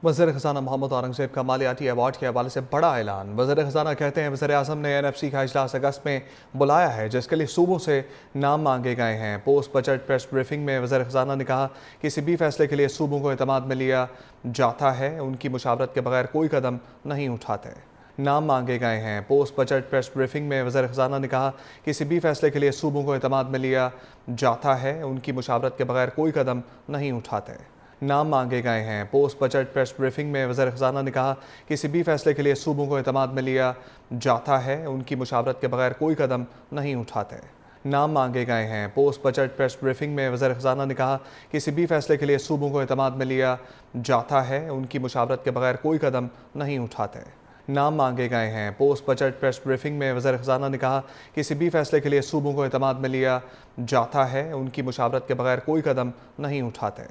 वज़ीर ख़ज़ाना मोहम्मद औरंगज़ेब का मालियाती अवार्ड के हवाले से बड़ा ऐलान। वज़ीर ख़ज़ाना कहते हैं वज़ीर-ए-आज़म ने NFC का इजलास अगस्त में बुलाया है, जिसके लिए सूबों से नाम मांगे गए हैं। पोस्ट बजट प्रेस ब्रीफिंग में वज़ीर ख़ज़ाना ने कहा किसी भी फैसले के लिए सूबों को एतमाद में लिया जाता है, उनकी मुशावरत के बगैर कोई कदम नहीं उठाते। नाम मांगे गए हैं। पोस्ट बजट प्रेस ब्रीफिंग में वज़ीर ख़ज़ाना ने कहा किसी भी फैसले के लिए सूबों को एतमाद में लिया जाता है, उनकी मुशावरत के बगैर कोई कदम नहीं उठाते। नाम मांगे गए हैं। पोस्ट बजट प्रेस ब्रीफिंग में वज़ीर ख़ज़ाना ने कहा किसी भी फैसले के लिए सूबों को एतमाद में लिया जाता है, उनकी मुशावरत के बगैर कोई कदम नहीं उठाते। नाम मांगे गए हैं। पोस्ट बजट प्रेस ब्रीफिंग में वज़ीर ख़ज़ाना ने कहा किसी भी फैसले के लिए सूबों को एतमाद में लिया जाता है, उनकी मुशावरत के बगैर कोई कदम नहीं उठाते। नाम मांगे गए हैं। पोस्ट बजट प्रेस ब्रीफिंग में वज़ीर ख़ज़ाना ने कहा किसी भी फैसले के लिए सूबों को एतमाद में लिया जाता है, उनकी मुशावरत के बगैर कोई कदम नहीं उठाते।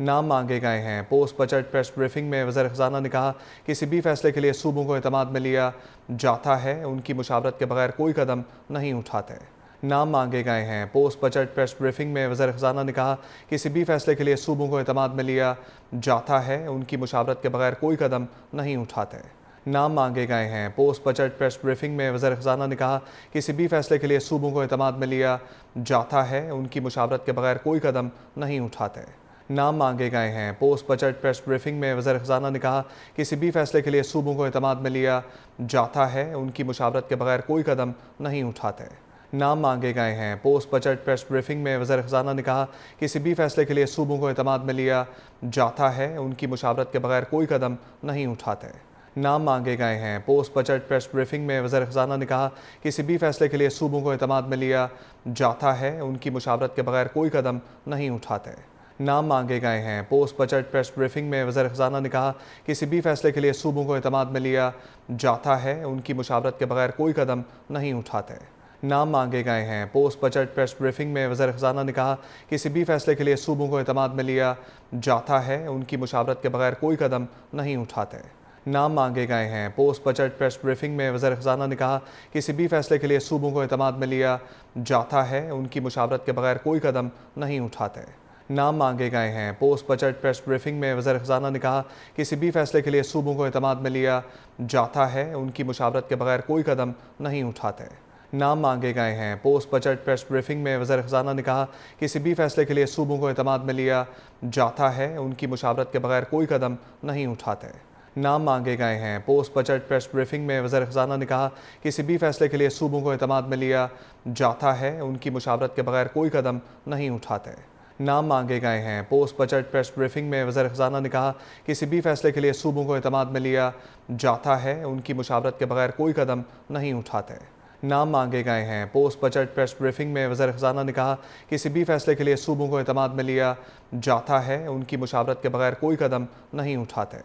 नाम मांगे गए हैं। पोस्ट बजट प्रेस ब्रीफिंग में वज़ीर ख़ज़ाना ने कहा किसी भी फैसले के लिए सूबों को एतमाद में लिया जाता है, उनकी मुशावरत के बगैर कोई कदम नहीं उठाते। नाम मांगे गए हैं। पोस्ट बजट प्रेस ब्रीफिंग में वज़ीर ख़ज़ाना ने कहा किसी भी फैसले के लिए सूबों को एतमाद में लिया जाता है, उनकी मुशावरत के बगैर कोई कदम नहीं उठाते। नाम मांगे गए हैं। पोस्ट बजट प्रेस ब्रीफिंग में वज़ीर ख़ज़ाना ने कहा किसी भी फैसले के लिए सूबों को एतमाद में लिया जाता है, उनकी मुशावरत के बगैर कोई कदम नहीं उठाते। नाम मांगे गए हैं। पोस्ट बजट प्रेस ब्रीफिंग में वज़ीर ख़ज़ाना ने कहा किसी भी फैसले के लिए सूबों को एतमाद में लिया जाता है, उनकी मुशावरत के बगैर कोई कदम नहीं उठाते। नाम मांगे गए हैं। पोस्ट बजट प्रेस ब्रीफिंग में वज़ीर ख़ज़ाना ने कहा किसी भी फैसले के लिए सूबों को एतमाद में लिया जाता है, उनकी मुशावरत के बगैर कोई कदम नहीं उठाते। नाम मांगे गए हैं। पोस्ट बजट प्रेस ब्रीफिंग में वज़ीर ख़ज़ाना ने कहा किसी भी फैसले के लिए सूबों को एतमाद में लिया जाता है, उनकी मुशावरत के बगैर कोई कदम नहीं उठाते। नाम मांगे गए हैं। पोस्ट बजट प्रेस ब्रीफिंग में वज़ीर ख़ज़ाना ने कहा किसी भी फैसले के लिए सूबों को एतमाद में लिया जाता है, उनकी मुशावरत के बगैर कोई कदम नहीं उठाते। नाम मांगे गए हैं। पोस्ट बजट प्रेस ब्रीफिंग में वज़ीर ख़ज़ाना ने कहा किसी भी फैसले के लिए सूबों को एतमाद में लिया जाता है, उनकी मुशावरत के बगैर कोई कदम नहीं उठाते। नाम मांगे गए हैं। पोस्ट बजट प्रेस ब्रीफिंग में वज़ीर ख़ज़ाना ने कहा किसी भी फैसले के लिए सूबों को एतमाद में लिया जाता है, उनकी मुशावरत के बगैर कोई कदम नहीं उठाते। नाम मांगे गए हैं। पोस्ट बजट प्रेस ब्रीफिंग में वज़ीर ख़ज़ाना ने कहा किसी भी फैसले के लिए सूबों को एतमाद में लिया जाता है, उनकी मुशावरत के बगैर कोई कदम नहीं उठाते। नाम मांगे गए हैं। पोस्ट बजट प्रेस ब्रीफिंग में वज़ीर ख़ज़ाना ने कहा किसी भी फैसले के लिए सूबों को एतमाद में लिया जाता है, उनकी मुशावरत के बगैर कोई कदम नहीं उठाते। नाम मांगे गए हैं। पोस्ट बजट प्रेस ब्रीफिंग में वज़ीर ख़ज़ाना ने कहा किसी भी फैसले के लिए सूबों को एतमाद में लिया जाता है, उनकी मुशावरत के बगैर कोई कदम नहीं उठाते। नाम मांगे गए हैं। पोस्ट बजट प्रेस ब्रीफिंग में वज़ीर ख़ज़ाना ने कहा किसी भी फैसले के लिए सूबों को एतमाद में लिया जाता है, उनकी मुशावरत के बगैर कोई कदम नहीं उठाते। नाम मांगे गए हैं। पोस्ट बजट प्रेस ब्रीफिंग में वज़ीर ख़ज़ाना ने कहा किसी भी फैसले के लिए सूबों को एतमाद में लिया जाता है, उनकी मुशावरत के बगैर कोई कदम नहीं उठाते।